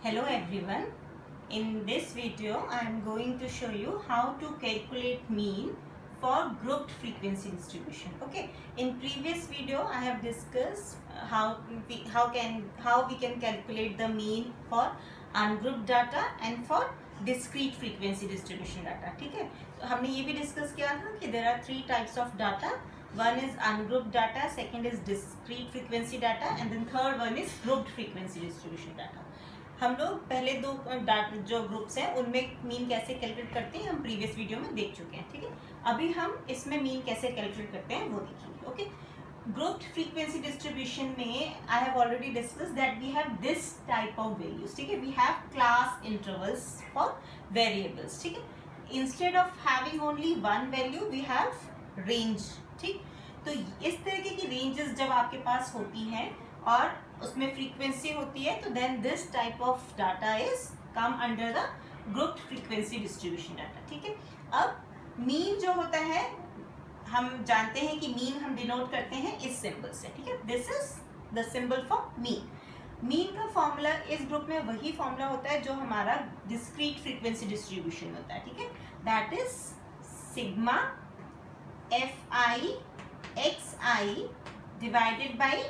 Hello everyone. In this video I am going to show you how to calculate mean for grouped frequency distribution. Okay. In previous video I have discussed how we can calculate the mean for ungrouped data and for discrete frequency distribution data. ठीक है. तो हमने ये भी discuss किया था कि there are three types of data. One is ungrouped data, second is discrete frequency data, and then third one is grouped frequency distribution data. हम लोग पहले दो जो ग्रुप्स हैं उनमें मीन कैसे कैलकुलेट करते हैं हम प्रीवियस वीडियो में देख चुके हैं. ठीक है. अभी हम इसमें मीन कैसे कैलकुलेट करते हैं वो देखेंगे. ओके. ग्रुप्ड फ्रीक्वेंसी डिस्ट्रीब्यूशन में I have already discuss that we have this type of values. ठीक है. We have class intervals for variables. ठीक है. Instead of having only one value we have range. ठीक. तो इस तरीके की रेंजेस जब आपके पास होती हैं और उसमें फ्रीक्वेंसी होती है तो then this type of data is come under the grouped frequency distribution data. ठीक है. अब मीन जो होता है हम जानते हैं कि मीन हम डिनोट करते हैं इस सिंबल से. ठीक है. This is the symbol for mean. Mean का फॉर्मूला इस ग्रुप में वही फॉर्मूला होता है जो हमारा डिस्क्रीट फ्रीक्वेंसी डिस्ट्रीब्यूशन होता है. ठीक है. That is sigma f i x i divided by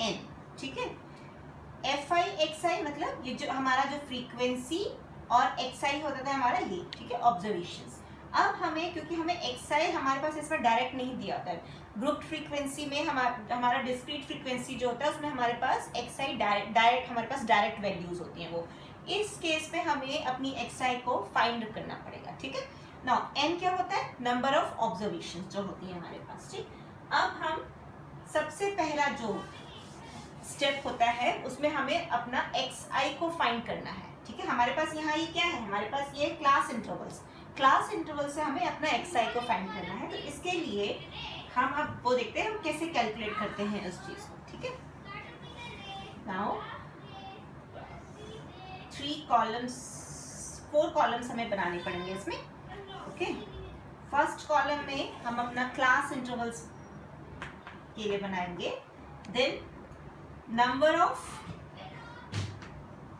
n. ठीक है. एफ आई एक्स आई मतलब ये जो हमारा जो फ्रीक्वेंसी और एक्स आई होता था हमारा ये. ठीक है. ऑब्जर्वेशंस. अब हमें क्योंकि हमें एक्स आई हमारे पास इसमें डायरेक्ट नहीं दिया होता है. ग्रुप्ड फ्रीक्वेंसी में हमारा डिस्क्रीट फ्रीक्वेंसी जो होता है उसमें हमारे पास एक्स आई डायरेक्ट हमारे पास डायरेक्ट वैल्यूज होती हैं. वो इस केस में हमें अपनी एक्स आई को फाइंड करना पड़ेगा. ठीक है. नाउ एन क्या होता है? नंबर ऑफ ऑब्जर्वेशन जो होती है हमारे पास. ठीक. अब हम सबसे पहला जो स्टेप होता है उसमें हमें अपना एक्स आई को फाइंड करना है. ठीक है. हमारे पास यहाँ ये क्या है? हमारे पास ये क्लास इंटरवल्स. क्लास इंटरवल से हमें अपना एक्स आई को फाइंड करना है. तो इसके लिए हम अब वो देखते हैं हम कैसे कैलकुलेट करते हैं इस चीज को. ठीक है. नाउ 4 कॉलम्स हमें बनाने पड़ेंगे इसमें. ओके. फर्स्ट कॉलम में हम अपना क्लास इंटरवल्स के लिए बनाएंगे. Then number of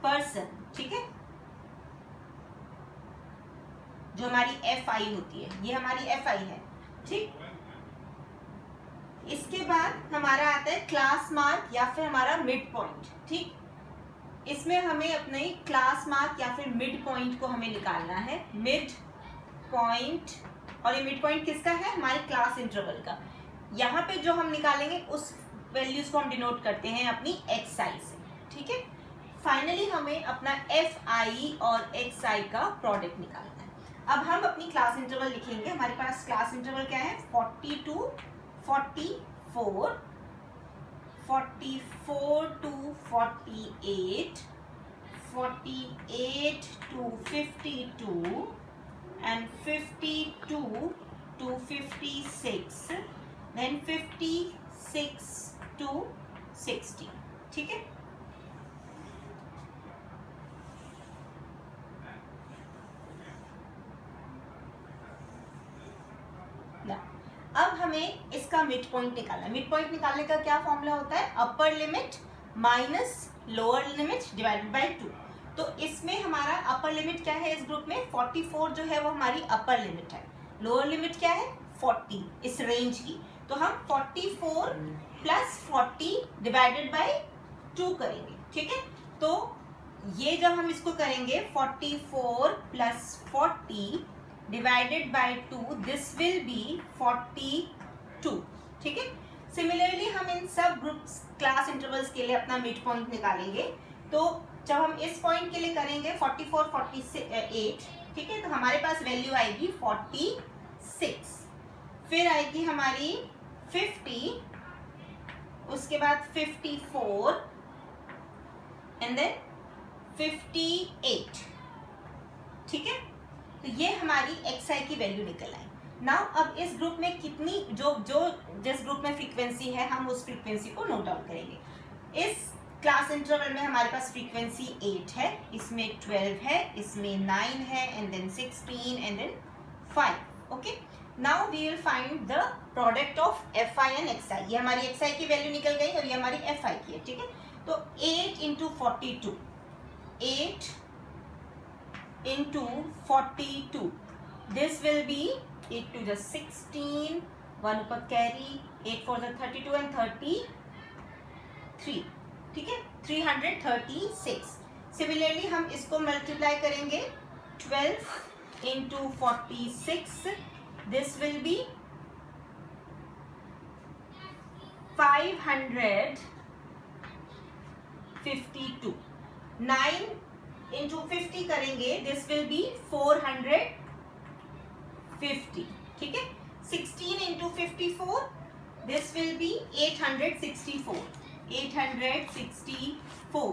person. ठीक है. जो हमारी एफ आई होती है ये हमारी एफ आई है. ठीक. इसके बाद हमारा आता है क्लास मार्क या फिर हमारा मिड पॉइंट. ठीक. इसमें हमें अपने क्लास मार्क या फिर मिड पॉइंट को हमें निकालना है. Mid point. और ये मिड पॉइंट किसका है? हमारे क्लास इंटरवल का. यहाँ पे जो हम निकालेंगे उस वैल्यूज को हम डिनोट करते हैं अपनी एक्स आई से. ठीक है. फाइनली हमें अपना एफ आई और एक्स आई का प्रोडक्ट निकालना है. अब हम अपनी क्लास इंटरवल लिखेंगे. हमारे पास क्लास इंटरवल क्या है? 42 44 44 to 48 48 to 52 and 52 to 56 then 56 to 60. ठीक है. अब हमें इसका मिड पॉइंट निकालना है. मिड पॉइंट निकालने का क्या फॉर्मूला होता है? Upper limit minus lower limit divided by 2. तो इसमें हमारा अपर लिमिट क्या है? इस ग्रुप में 44 जो है वो हमारी अपर लिमिट है. लोअर लिमिट क्या है? 40 इस रेंज की. तो हम 44 प्लस 40 डिवाइडेड बाय 2 करेंगे. ठीक है. तो ये जब हम इसको करेंगे 44 plus 40 divided by 2 this will be 42. ठीक है. सिमिलरली हम इन सब ग्रुप्स क्लास इंटरवल्स के लिए अपना मिड पॉइंट निकालेंगे. तो जब हम इस पॉइंट के लिए करेंगे 44 48. ठीक है. तो हमारे पास वैल्यू आएगी 46. फिर आएगी हमारी 50. उसके बाद 54 एंड देन 58. ठीक है. तो ये हमारी एक्स आई की वैल्यू निकल आई. नाउ अब इस ग्रुप में कितनी जो जिस ग्रुप में फ्रीक्वेंसी है हम उस फ्रीक्वेंसी को नोट डाउन करेंगे. इस क्लास इंटरवल में हमारे पास फ्रीक्वेंसी 8 है. इसमें 12 है. इसमें 9 है and then 16 and then 5. Okay. Now we will find the product of F I and X I. ये हमारी एक्स आई की वैल्यू निकल गई और ये हमारी एफ आई की है. ठीक है. तो 8 into 42 8 into 42. This will be 8 to the 16, 1 ऊपर कैरी, 8 for the 32 and 33. ठीक है, 336. सिमिलरली हम इसको मल्टीप्लाई करेंगे 12 into 46. This will be 552. 9 into 50 करेंगे, this will be 450. ठीक है, 16 into 54, this will be 864. 864.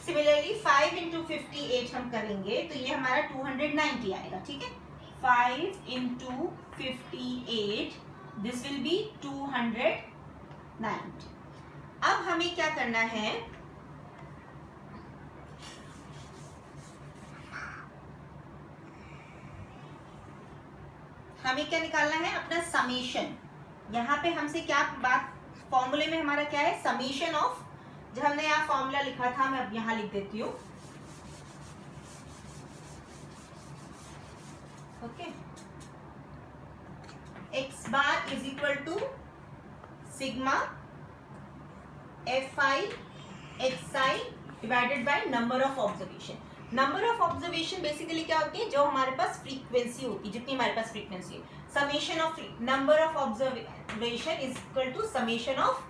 Similarly 5 into 58 हम करेंगे तो ये हमारा 290 आएगा. ठीक है, 5 into 58, this will be 290. अब हमें क्या करना है, हमें क्या निकालना है, अपना समेशन. यहाँ पे हमसे क्या बात, फॉर्मूले में हमारा क्या है, समेशन ऑफ, जो हमने यहाँ फॉर्मूला लिखा था मैं अब यहाँ लिख देती हूँ. Okay, x bar is equal to sigma f i x i divided by number of observation. Number of observation basically क्या होती है, जो हमारे पास फ्रीक्वेंसी होती है, जितनी हमारे पास फ्रीक्वेंसी है. Summation of number of observation is equal to summation of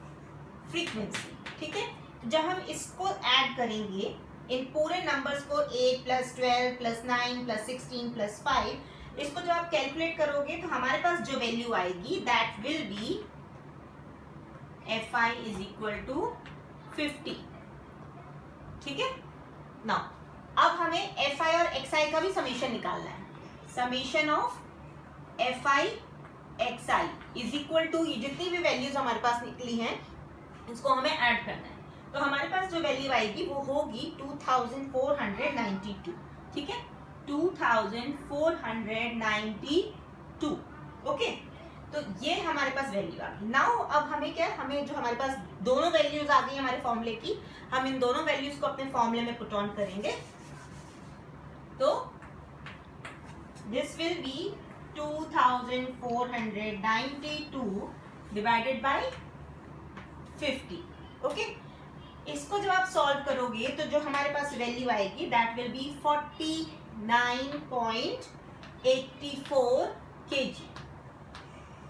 frequency. ठीक है, तो जब हम इसको ऐड करेंगे, इन पूरे नंबर्स को 8 + 12 + 9 + 16 + 5, इसको जब आप कैलकुलेट करोगे तो हमारे पास जो वैल्यू आएगी that will be fi is equal to 50. ठीक है, नाउ अब हमें fi और xi का भी समेशन निकालना है. Summation of fi xi is equal to, ये जितनी भी वैल्यूज हमारे पास निकली हैं इसको हमें ऐड करना है. तो हमारे पास जो वैल्यू आएगी वो होगी 2492. ठीक है, 2492. ओके, तो ये हमारे पास वैल्यू आ गई. नाउ अब हमें क्या, हमें जो हमारे पास दोनों वैल्यूज आ गई हमारे फॉर्मूले की, हम इन दोनों वैल्यूज को अपने फॉर्मूले में पुट ऑन करेंगे. तो this will be 2492 divided by 50. Okay, इसको जब आप सॉल्व करोगे तो जो हमारे पास वैल्यू आएगी दैट विल बी 49.84 kg.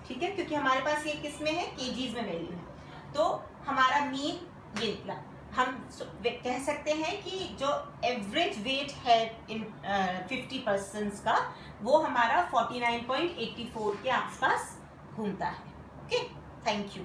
ठीक है, क्योंकि हमारे पास ये किस में है, केजीज में वैल्यू है. तो हमारा मीन ये निकला. हम कह सकते हैं कि जो एवरेज वेट है इन 50 पर्सन्स का, वो हमारा 49.84 के आसपास घूमता है. Okay, thank you.